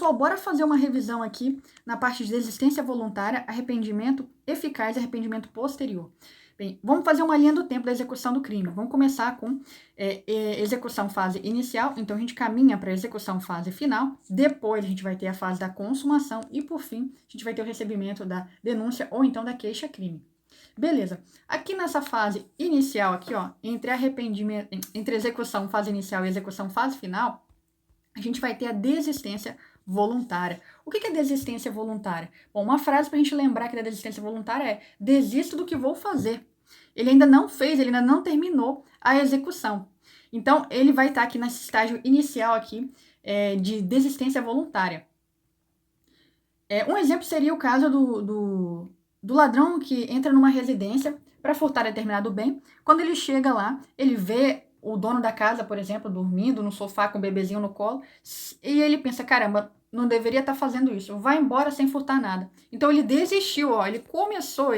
pessoal, bora fazer uma revisão aqui na parte de desistência voluntária, arrependimento eficaz e arrependimento posterior. Bem, vamos fazer uma linha do tempo da execução do crime. Vamos começar com execução fase inicial, então a gente caminha para a execução fase final, depois a gente vai ter a fase da consumação e, por fim, a gente vai ter o recebimento da denúncia ou então da queixa-crime. Beleza. Aqui nessa fase inicial, aqui, ó, entre execução fase inicial e execução fase final, a gente vai ter a desistência voluntária. O que é desistência voluntária? Bom, uma frase para a gente lembrar que da desistência voluntária é: desisto do que vou fazer. Ele ainda não fez, ele ainda não terminou a execução. Então, ele vai estar aqui nesse estágio inicial aqui de desistência voluntária. Um exemplo seria o caso do ladrão que entra numa residência para furtar determinado bem. Quando ele chega lá, ele vê o dono da casa, por exemplo, dormindo no sofá com o bebezinho no colo, e ele pensa, caramba, não deveria estar fazendo isso, vai embora sem furtar nada. Então ele desistiu, ó, ele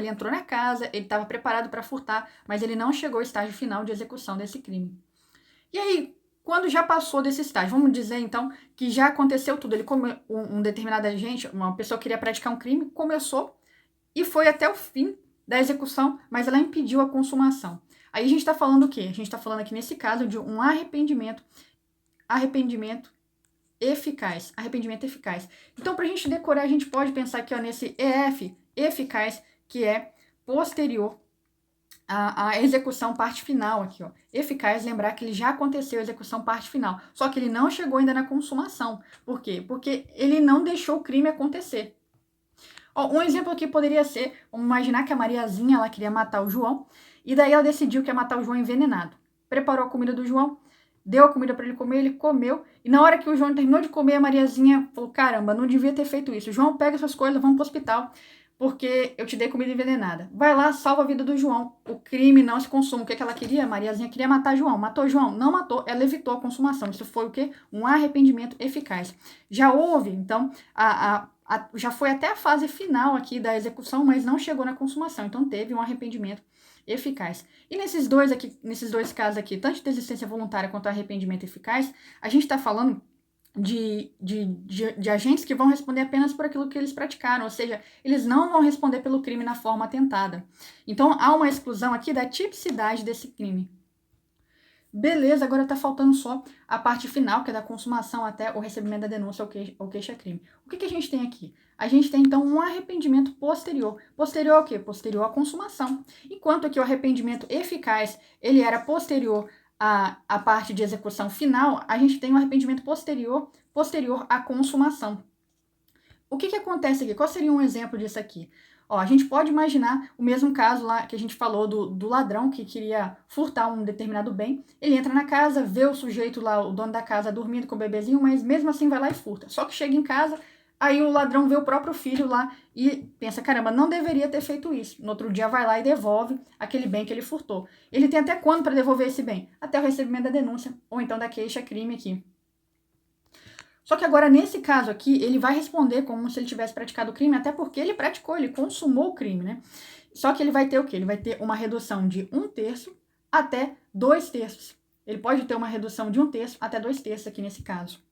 entrou na casa, ele estava preparado para furtar, mas ele não chegou ao estágio final de execução desse crime. E aí, quando já passou desse estágio, vamos dizer então que já aconteceu tudo, um determinado agente, uma pessoa queria praticar um crime, começou e foi até o fim da execução, mas ela impediu a consumação. Aí a gente está falando o quê? A gente está falando aqui nesse caso de um arrependimento eficaz. Arrependimento eficaz. Então, para a gente decorar, a gente pode pensar aqui ó, nesse EF, eficaz, que é posterior à execução parte final aqui, ó. Eficaz, lembrar que ele já aconteceu a execução parte final, só que ele não chegou ainda na consumação. Por quê? Porque ele não deixou o crime acontecer. Ó, um exemplo aqui poderia ser, vamos imaginar que a Mariazinha, ela queria matar o João, e daí ela decidiu que ia matar o João envenenado. Preparou a comida do João, deu a comida para ele comeu, e na hora que o João terminou de comer, a Mariazinha falou, caramba, não devia ter feito isso. João, pega suas coisas, vamos pro hospital, porque eu te dei comida envenenada. Vai lá, salva a vida do João. O crime não se consuma. O que ela queria? A Mariazinha queria matar João. Matou João? Não matou, ela evitou a consumação. Isso foi o quê? Um arrependimento eficaz. Já houve, então, já foi até a fase final aqui da execução, mas não chegou na consumação. Então, teve um arrependimento eficaz. E nesses dois casos aqui, tanto de desistência voluntária quanto arrependimento eficaz, a gente está falando de agentes que vão responder apenas por aquilo que eles praticaram, ou seja, eles não vão responder pelo crime na forma atentada. Então, há uma exclusão aqui da tipicidade desse crime. Beleza, agora está faltando só a parte final, que é da consumação até o recebimento da denúncia ou queixa-crime. O que a gente tem aqui? A gente tem, então, um arrependimento posterior. Posterior ao quê? Posterior à consumação. Enquanto que o arrependimento eficaz, ele era posterior à parte de execução final, a gente tem um arrependimento posterior à consumação. O que acontece aqui? Qual seria um exemplo disso aqui? Ó, a gente pode imaginar o mesmo caso lá que a gente falou do ladrão que queria furtar um determinado bem. Ele entra na casa, vê o sujeito lá, o dono da casa, dormindo com o bebezinho, mas mesmo assim vai lá e furta. Só que chega em casa, aí o ladrão vê o próprio filho lá e pensa, caramba, não deveria ter feito isso. No outro dia vai lá e devolve aquele bem que ele furtou. Ele tem até quando para devolver esse bem? Até o recebimento da denúncia, ou então da queixa-crime aqui. Só que agora, nesse caso aqui, ele vai responder como se ele tivesse praticado o crime, até porque ele praticou, ele consumou o crime, né? Só que ele vai ter o quê? Ele vai ter uma redução de 1/3 até 2/3. Ele pode ter uma redução de 1/3 até 2/3 aqui nesse caso.